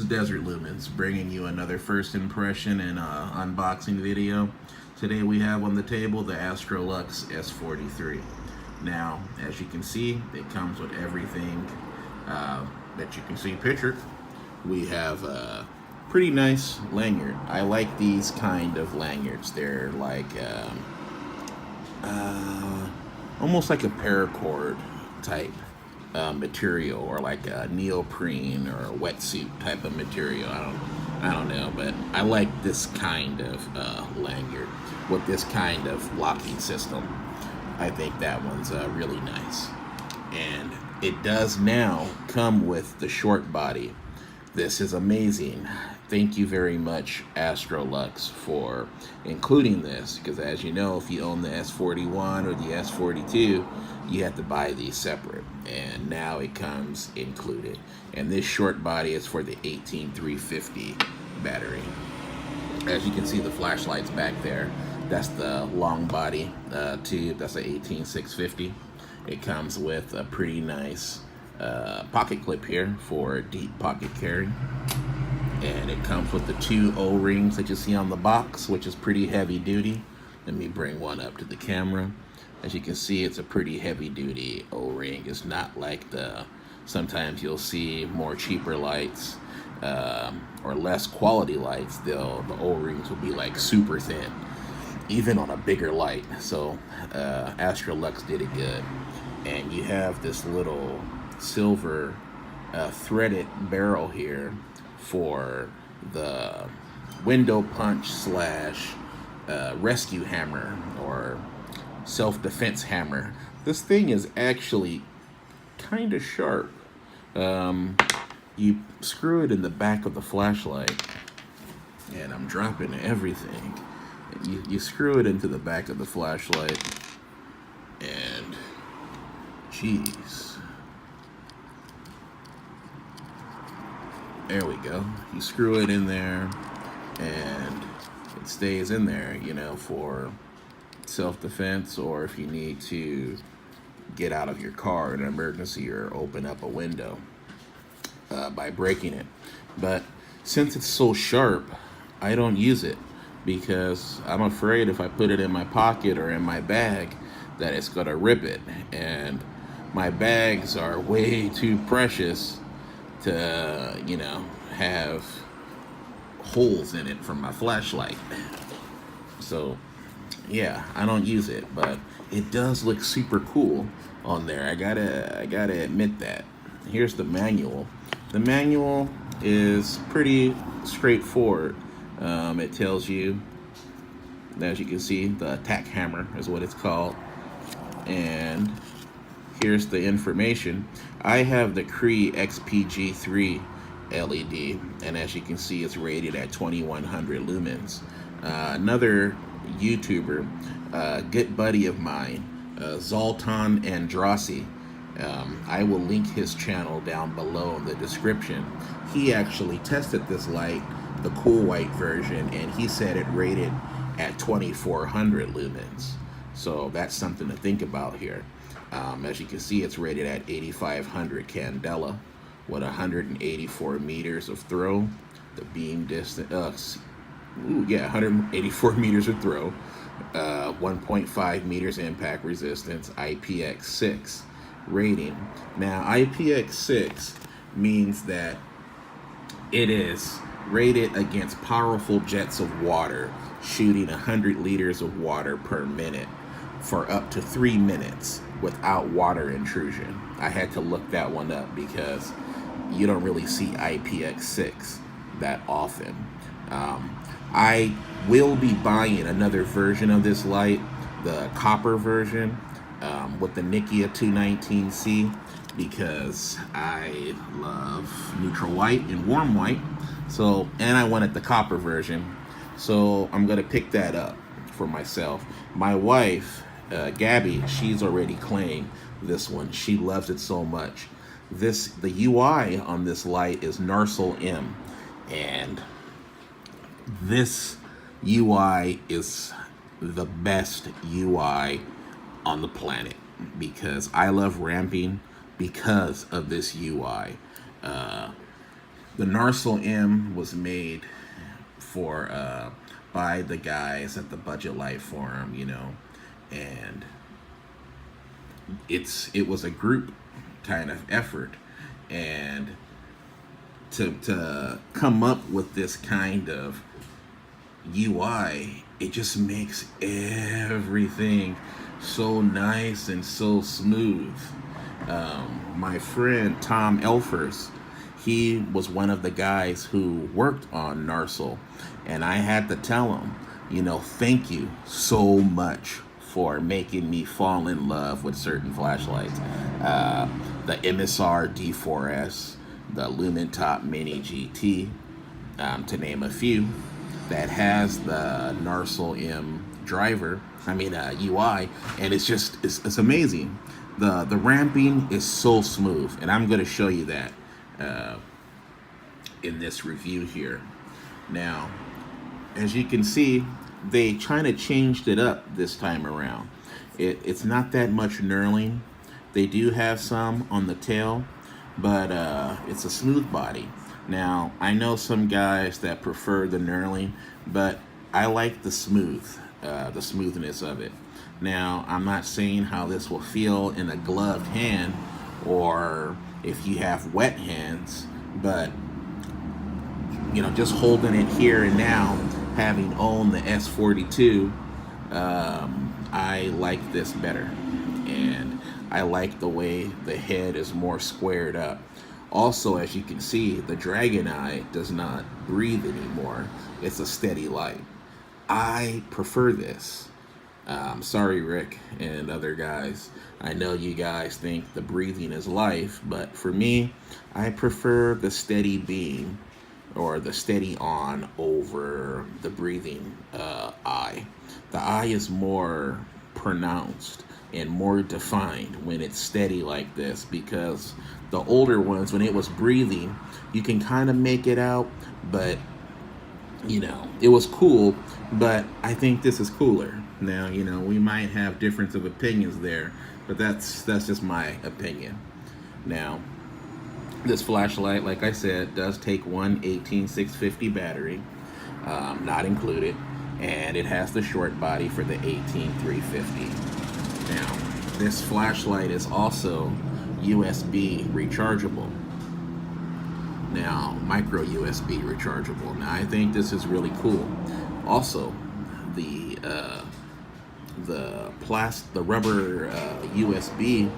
Desert Lumens bringing you another first impression and unboxing video. Today we have on the table the Astrolux S43. Now, as you can see, it comes with everything that you can see pictured. We have a pretty nice lanyard. I like these kind of lanyards. They're like almost like a paracord type material, or like a neoprene or a wetsuit type of material. I don't know, but I like this kind of lanyard with this kind of locking system. I think that one's really nice, and it does now come with the short body. This is amazing. Thank you very much, Astrolux, for including this, because as you know, if you own the S41 or the S42, you have to buy these separate, and now it comes included. And this short body is for the 18350 battery. As you can see, the flashlight's back there. That's the long body tube. That's the 18650. It comes with a pretty nice pocket clip here for deep pocket carry, and it comes with the two O-rings that you see on the box, which is pretty heavy duty. Let me bring one up to the camera. As you can see, it's a pretty heavy duty O-ring. It's not like sometimes you'll see more cheaper lights or less quality lights. The O-rings will be like super thin, even on a bigger light. So Astrolux did it good. And you have this little silver threaded barrel here for the window punch slash rescue hammer or self-defense hammer. This thing is actually kind of sharp. You screw it in the back of the flashlight, and I'm dropping everything. You screw it into the back of the flashlight, and geez, there we go. You screw it in there, and it stays in there, you know, for self-defense, or if you need to get out of your car in an emergency or open up a window by breaking it. But since it's so sharp, I don't use it, because I'm afraid if I put it in my pocket or in my bag that it's gonna rip it, and my bags are way too precious to, you know, have holes in it from my flashlight. So yeah, I don't use it, but it does look super cool on there. I gotta admit that. Here's the manual. The manual is pretty straightforward. It tells you, as you can see, the attack hammer is what it's called. And here's the information. I have the Cree XPG3 LED, and as you can see, it's rated at 2100 lumens. Another YouTuber, good buddy of mine, Zoltan Andrasi, I will link his channel down below in the description. He actually tested this light, the cool white version, and he said it rated at 2400 lumens. So that's something to think about here. As you can see, it's rated at 8500 candela with 184 meters of throw. The beam distance, 184 meters of throw, 1.5 meters impact resistance, IPX6 rating. Now, IPX6 means that it is rated against powerful jets of water, shooting 100 liters of water per minute for up to 3 minutes without water intrusion. I had to look that one up because you don't really see IPX6 that often. I will be buying another version of this light, the copper version, with the Nikia 219C, because I love neutral white and warm white. So, and I wanted the copper version, so I'm gonna pick that up for myself. My wife, Gabby, she's already claimed this one. She loves it so much. The UI on this light is Narcel M, and this UI is the best UI on the planet, because I love ramping because of this UI. The Narcel M was made for by the guys at the Budget Light Forum, you know, and it was a group kind of effort, and to come up with this kind of UI, it just makes everything so nice and so smooth. My friend Tom Elfers, he was one of the guys who worked on Narcel, and I had to tell him, you know, thank you so much for making me fall in love with certain flashlights. The MSR D4S, the Lumen Top Mini GT, to name a few, that has the Narcel M driver, UI, and it's amazing. The ramping is so smooth, and I'm going to show you that in this review here. Now, as you can see, they kind of changed it up this time around. It's not that much knurling. They do have some on the tail, but it's a smooth body. Now, I know some guys that prefer the knurling, but I like the smoothness of it. Now, I'm not saying how this will feel in a gloved hand or if you have wet hands, but you know, just holding it here and now, having owned the S42, I like this better, and I like the way the head is more squared up. Also, as you can see, the Dragon Eye does not breathe anymore. It's a steady light. I prefer this. Sorry, Rick and other guys. I know you guys think the breathing is life, but for me, I prefer the steady beam or the steady on over the breathing eye. The eye is more pronounced and more defined when it's steady like this, because the older ones, when it was breathing, you can kind of make it out, but you know, it was cool, but I think this is cooler. Now, you know, we might have difference of opinions there, but that's just my opinion. Now, this flashlight, like I said, does take one 18650 battery, not included, and it has the short body for the 18350. Now, this flashlight is also USB rechargeable. Now, micro USB rechargeable. Now, I think this is really cool. Also, the rubber USB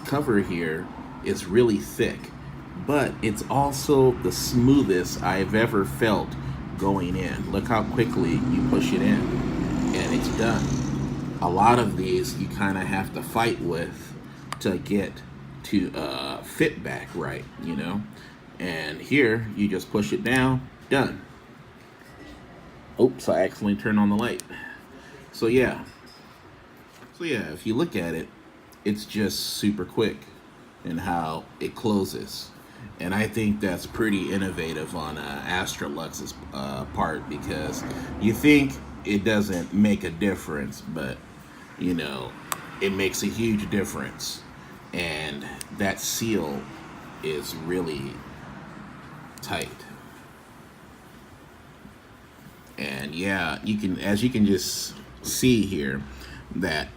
cover here is really thick, but it's also the smoothest I've ever felt going in. Look how quickly you push it in, and it's done. A lot of these you kind of have to fight with to get to fit back right, you know. And here you just push it down, done. Oops, I accidentally turned on the light. So yeah, if you look at it, it's just super quick in how it closes, and I think that's pretty innovative on Astrolux's part, because you think it doesn't make a difference, but you know, it makes a huge difference, and that seal is really tight. And yeah, as you can just see here, that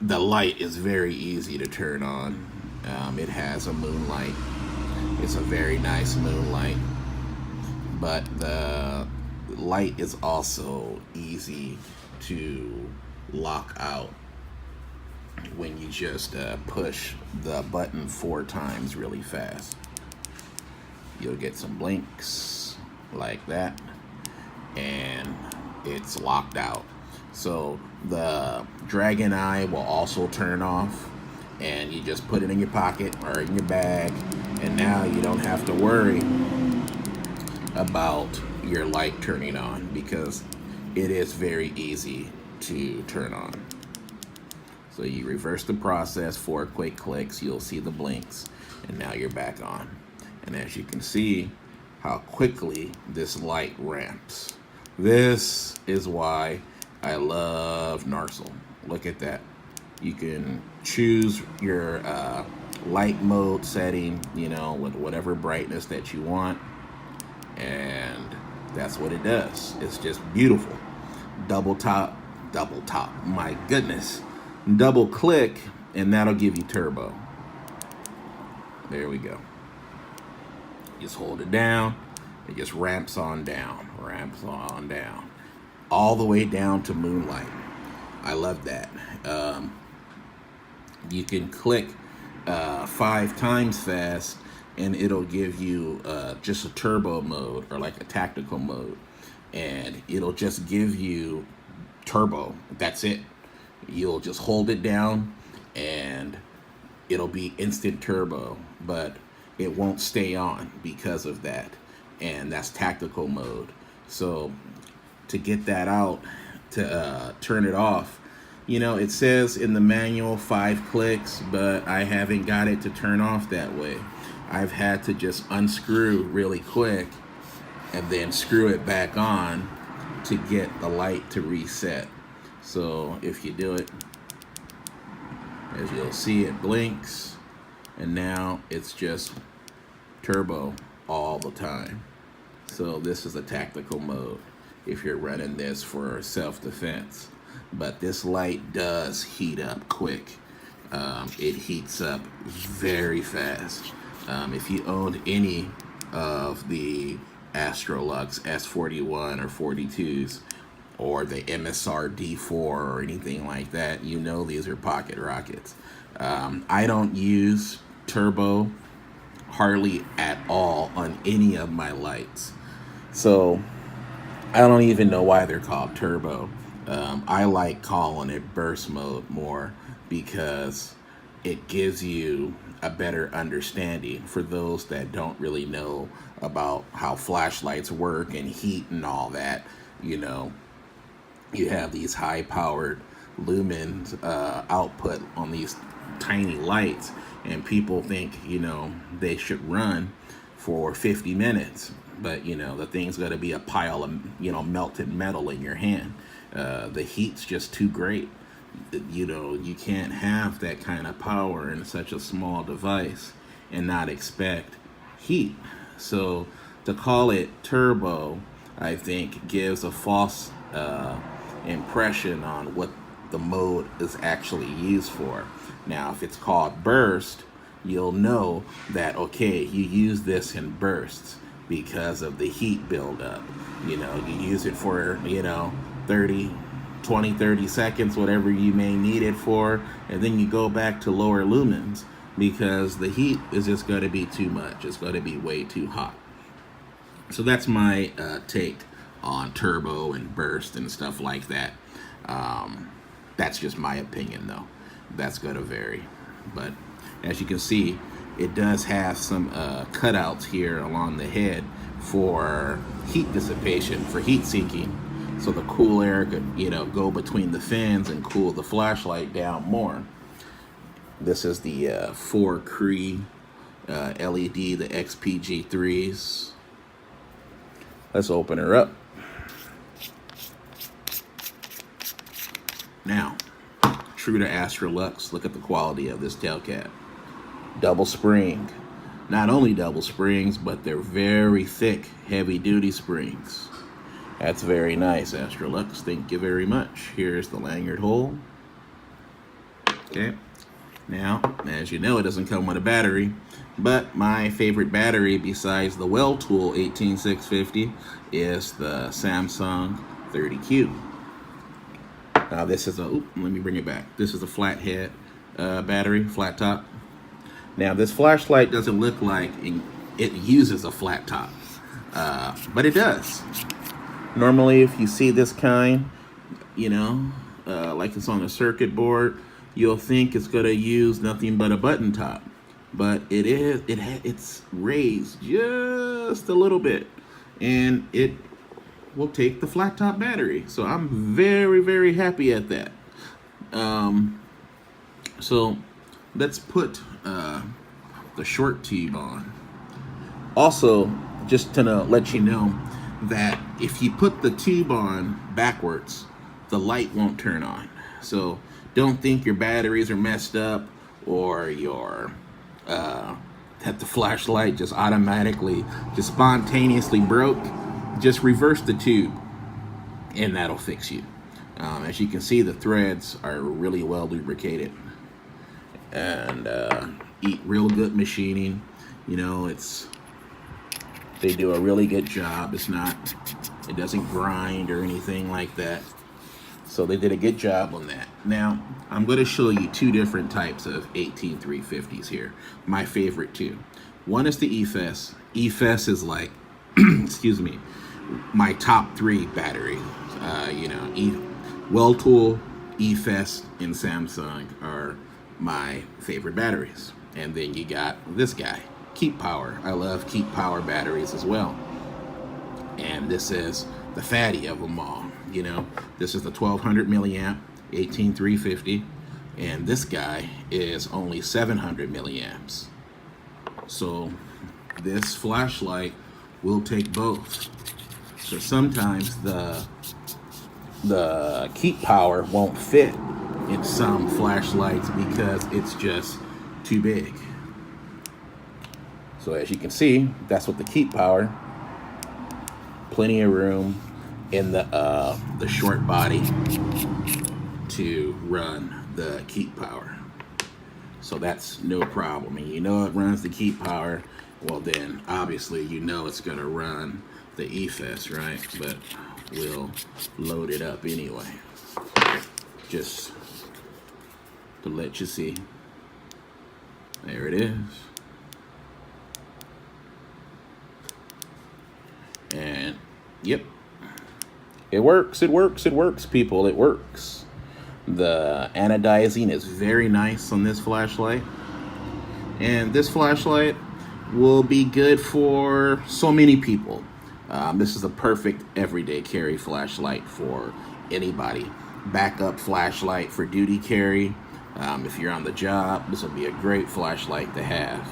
the light is very easy to turn on. It has a moonlight. It's a very nice moonlight, but the light is also easy to lock out when you just push the button 4 times really fast. You'll get some blinks like that, and it's locked out. So the Dragon Eye will also turn off, and you just put it in your pocket or in your bag, and now you don't have to worry about your light turning on, because it is very easy to turn on. So you reverse the process, 4 quick clicks, you'll see the blinks, and now you're back on. And as you can see how quickly this light ramps. This is why I love Narcel. Look at that. You can choose your light mode setting, you know, with whatever brightness that you want. And that's what it does. It's just beautiful. Double top, my goodness. Double click, and that'll give you turbo. There we go. Just hold it down. It just ramps on down, all the way down to moonlight. I love that. You can click 5 times fast, and it'll give you just a turbo mode or like a tactical mode, and it'll just give you turbo. That's it. You'll just hold it down, and it'll be instant turbo, but it won't stay on because of that, and that's tactical mode. So to get that out, to turn it off, you know, it says in the manual 5 clicks, but I haven't got it to turn off that way. I've had to just unscrew really quick and then screw it back on to get the light to reset. So if you do it, as you'll see, it blinks, and now it's just turbo all the time. So this is a tactical mode if you're running this for self-defense. But this light does heat up quick. It heats up very fast. If you owned any of the Astrolux S41 or 42s, or the MSR D4 or anything like that, you know these are pocket rockets. I don't use turbo hardly at all on any of my lights. So I don't even know why they're called turbo. I like calling it burst mode more because it gives you a better understanding for those that don't really know about how flashlights work and heat and all that. You know, you have these high-powered Lumen output on these tiny lights, and people think, you know, they should run for 50 minutes. But, you know, the thing's got to be a pile of, you know, melted metal in your hand. The heat's just too great. You know, you can't have that kind of power in such a small device and not expect heat. So to call it turbo, I think, gives a false impression on what the mode is actually used for. Now, if it's called burst, you'll know that, okay, you use this in bursts because of the heat buildup. You know, you use it for, you know, 20-30 seconds, whatever you may need it for, and then you go back to lower lumens because the heat is just going to be too much. It's going to be way too hot. So that's my take on turbo and burst and stuff like that. That's just my opinion, though. That's going to vary. But as you can see, it does have some cutouts here along the head for heat dissipation, for heat sinking, so the cool air could, you know, go between the fins and cool the flashlight down more. This is the 4 Cree LED, the XPG3s. Let's open her up. Now, true to Astrolux, look at the quality of this tail cap. Double spring. Not only double springs, but they're very thick, heavy-duty springs. That's very nice, Astrolux. Thank you very much. Here's the lanyard hole. Okay. Now, as you know, it doesn't come with a battery, but my favorite battery besides the Well-Tool 18650 is the Samsung 30Q. Now this is a, let me bring it back. This is a flathead battery, flat top. Now this flashlight doesn't look like it uses a flat top, but it does. Normally, if you see this kind, you know, like it's on a circuit board, you'll think it's going to use nothing but a button top. But it is, it's raised just a little bit, and it will take the flat top battery. So I'm very, very happy at that. So let's put the short tube on. Also, just to let you know that if you put the tube on backwards, the light won't turn on. So don't think your batteries are messed up or your that the flashlight just automatically, just spontaneously broke, just reverse the tube and that'll fix you. As you can see, the threads are really well lubricated and eat real good machining. You know, they do a really good job. It doesn't grind or anything like that. So they did a good job on that. Now, I'm going to show you two different types of 18350s here. My favorite two. One is the EFES. EFES is like, excuse me, my top three battery. You know, Well-Tool, EFES, and Samsung are my favorite batteries. And then you got this guy, Keep Power. I love Keep Power batteries as well. And this is the fatty of them all. You know, this is the 1200 milliamp 18350, and this guy is only 700 milliamps. So this flashlight will take both. So sometimes the Keep Power won't fit in some flashlights because it's just too big. So as you can see, that's what the Keep Power. Plenty of room in the short body to run the Keep Power. So that's no problem. And you know it runs the Keep Power, well then obviously you know it's gonna run the EFES, right? But we'll load it up anyway, just to let you see. There it is. And yep, it works, it works, it works, people, it works. The anodizing is very nice on this flashlight. And this flashlight will be good for so many people. This is a perfect everyday carry flashlight for anybody. Backup flashlight for duty carry. If you're on the job, this will be a great flashlight to have,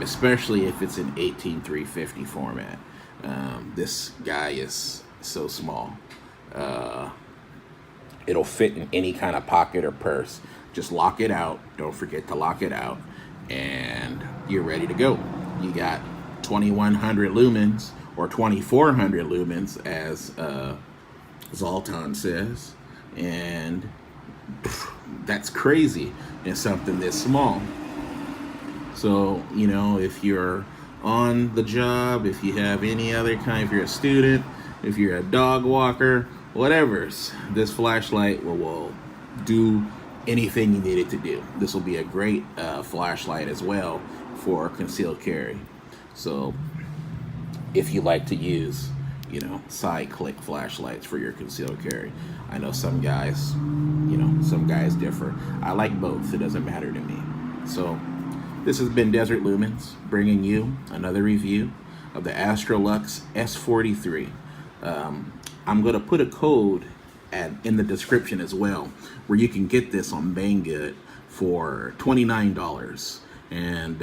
especially if it's in 18350 format. This guy is so small. It'll fit in any kind of pocket or purse. Just lock it out. Don't forget to lock it out. And you're ready to go. You got 2100 lumens or 2400 lumens as Zoltan says. And that's crazy in something this small. So, you know, if you're on the job, if you have any other kind, if you're a student, if you're a dog walker, whatever, this flashlight will do anything you need it to do. This will be a great flashlight as well for concealed carry. So if you like to use, you know, side click flashlights for your concealed carry. I know some guys, you know, some guys differ. I like both. It doesn't matter to me. So this has been Desert Lumens bringing you another review of the Astrolux S43. I'm going to put a code in the description as well where you can get this on Banggood for $29. And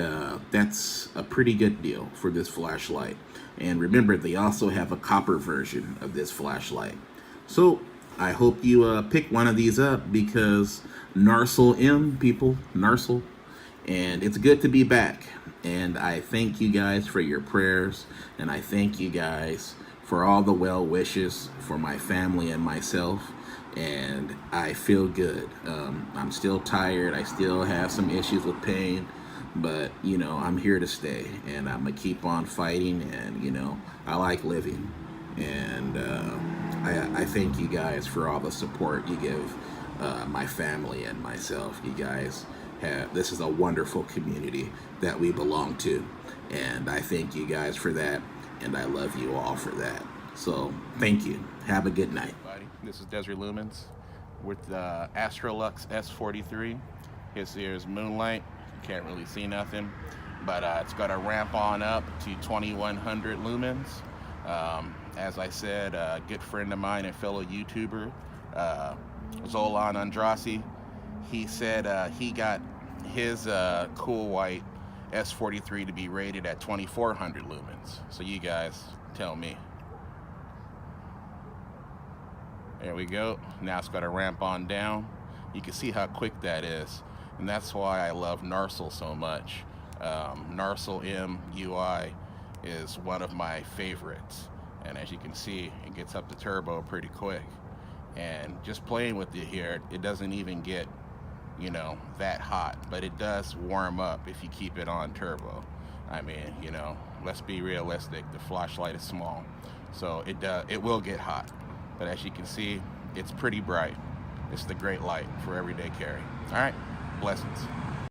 that's a pretty good deal for this flashlight. And remember, they also have a copper version of this flashlight. So I hope you pick one of these up because Narsal M, people, Narsal. And it's good to be back. And I thank you guys for your prayers. And I thank you guys for all the well wishes for my family and myself. And I feel good. I'm still tired. I still have some issues with pain. But, you know, I'm here to stay. And I'm going to keep on fighting. And, you know, I like living. And I thank you guys for all the support you give my family and myself. You guys this is a wonderful community that we belong to, and I thank you guys for that, and I love you all for that. So thank you. Have a good night. This is Desert Lumens with the Astrolux S43. Here's moonlight. You can't really see nothing, but it's got a ramp on up to 2100 lumens. As I said, a good friend of mine and fellow YouTuber, Zolan Andrasi, he said he got his cool white S43 to be rated at 2400 lumens. So you guys tell me. There we go. Now it's got a ramp on down. You can see how quick that is. And that's why I love Narsal so much. Narcel M UI is one of my favorites, and as you can see, it gets up to turbo pretty quick. And just playing with it here, it doesn't even get, you know, that hot, but it does warm up if you keep it on turbo. I mean, you know, let's be realistic, the flashlight is small, so it will get hot, but as you can see, it's pretty bright. It's the great light for everyday carry. All right, blessings.